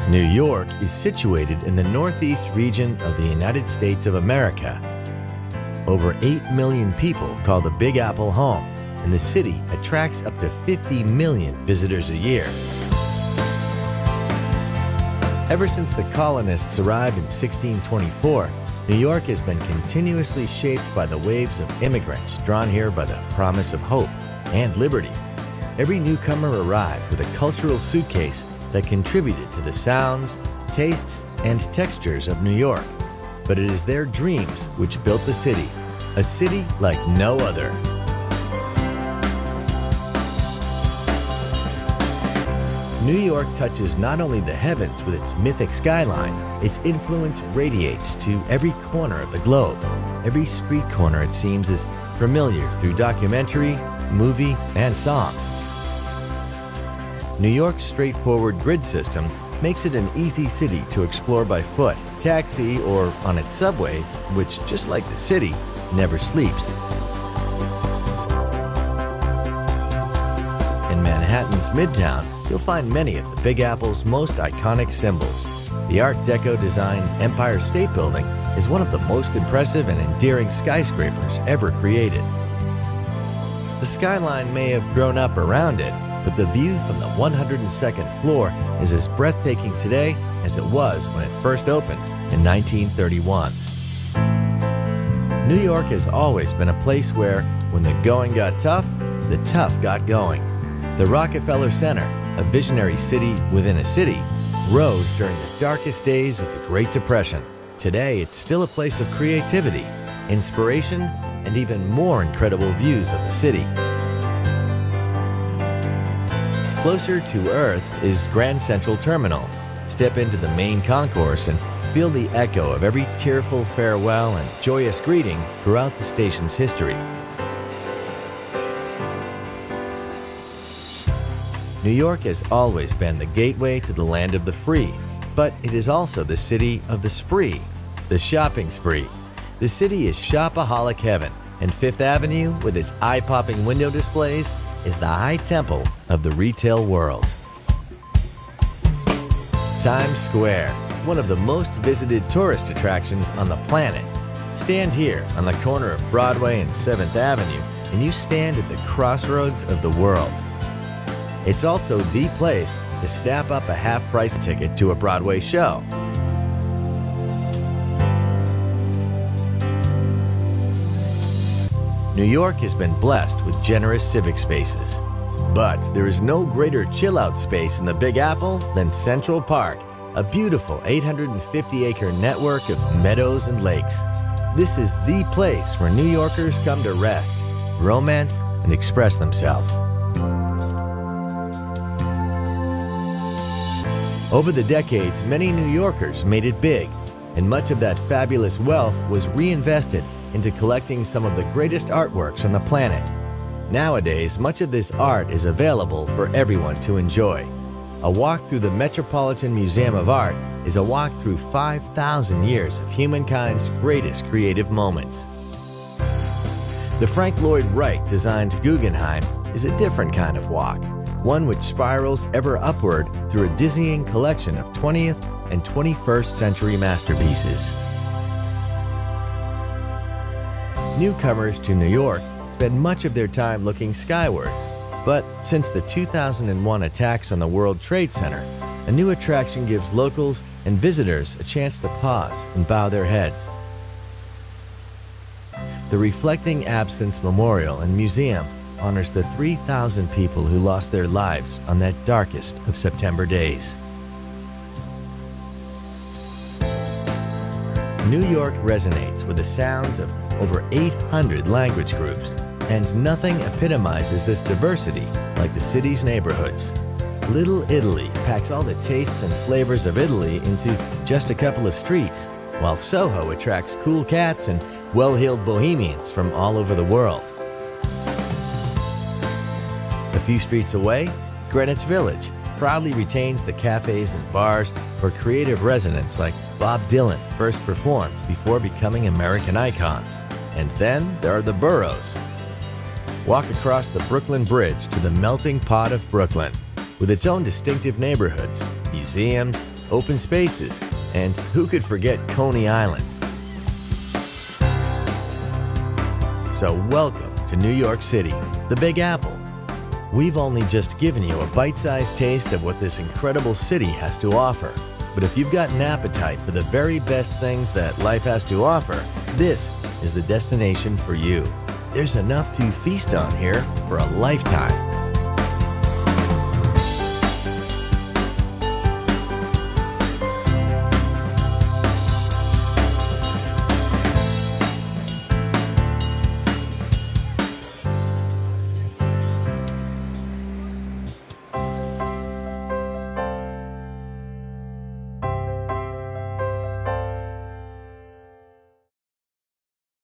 New York is situated in the northeast region of the United States of America. Over 8 million people call the Big Apple home, and the city attracts up to 50 million visitors a year. Ever since the colonists arrived in 1624, New York has been continuously shaped by the waves of immigrants drawn here by the promise of hope and liberty. Every newcomer arrived with a cultural suitcase that contributed to the sounds, tastes, and textures of New York. But it is their dreams which built the city, a city like no other. New York touches not only the heavens with its mythic skyline, its influence radiates to every corner of the globe. Every street corner, it seems, is familiar through documentary, movie, and song. New York's straightforward grid system makes it an easy city to explore by foot, taxi, or on its subway, which, just like the city, never sleeps. In Manhattan's Midtown, you'll find many of the Big Apple's most iconic symbols. The Art Deco-designed Empire State Building is one of the most impressive and endearing skyscrapers ever created. The skyline may have grown up around it, but the view from the 102nd floor is as breathtaking today as it was when it first opened in 1931. New York has always been a place where, when the going got tough, the tough got going. The Rockefeller Center, a visionary city within a city, rose during the darkest days of the Great Depression. Today, it's still a place of creativity, inspiration, and even more incredible views of the city. Closer to Earth is Grand Central Terminal. Step into the main concourse and feel the echo of every tearful farewell and joyous greeting throughout the station's history. New York has always been the gateway to the land of the free, but it is also the city of the spree, the shopping spree. The city is shopaholic heaven, and Fifth Avenue, with its eye-popping window displays, is the high temple of the retail world. Times Square, one of the most visited tourist attractions on the planet. Stand here on the corner of Broadway and 7th Avenue, and you stand at the crossroads of the world. It's also the place to snap up a half-price ticket to a Broadway show. New York has been blessed with generous civic spaces. But there is no greater chill-out space in the Big Apple than Central Park, a beautiful 850-acre network of meadows and lakes. This is the place where New Yorkers come to rest, romance, and express themselves. Over the decades, many New Yorkers made it big, and much of that fabulous wealth was reinvested into collecting some of the greatest artworks on the planet. Nowadays, much of this art is available for everyone to enjoy. A walk through the Metropolitan Museum of Art is a walk through 5,000 years of humankind's greatest creative moments. The Frank Lloyd Wright-designed Guggenheim is a different kind of walk, one which spirals ever upward through a dizzying collection of 20th and 21st century masterpieces. Newcomers to New York spend much of their time looking skyward, but since the 2001 attacks on the World Trade Center, a new attraction gives locals and visitors a chance to pause and bow their heads. The Reflecting Absence Memorial and Museum honors the 3,000 people who lost their lives on that darkest of September days. New York resonates with the sounds of over 800 language groups, and nothing epitomizes this diversity like the city's neighborhoods. Little Italy packs all the tastes and flavors of Italy into just a couple of streets, while Soho attracts cool cats and well-heeled bohemians from all over the world. A few streets away, Greenwich Village proudly retains the cafes and bars where creative residents like Bob Dylan first performed before becoming American icons. And then there are the boroughs. Walk across the Brooklyn Bridge to the melting pot of Brooklyn, with its own distinctive neighborhoods, museums, open spaces, and who could forget Coney Island? So welcome to New York City, the Big Apple. We've only just given you a bite-sized taste of what this incredible city has to offer. But if you've got an appetite for the very best things that life has to offer, this is the destination for you. There's enough to feast on here for a lifetime.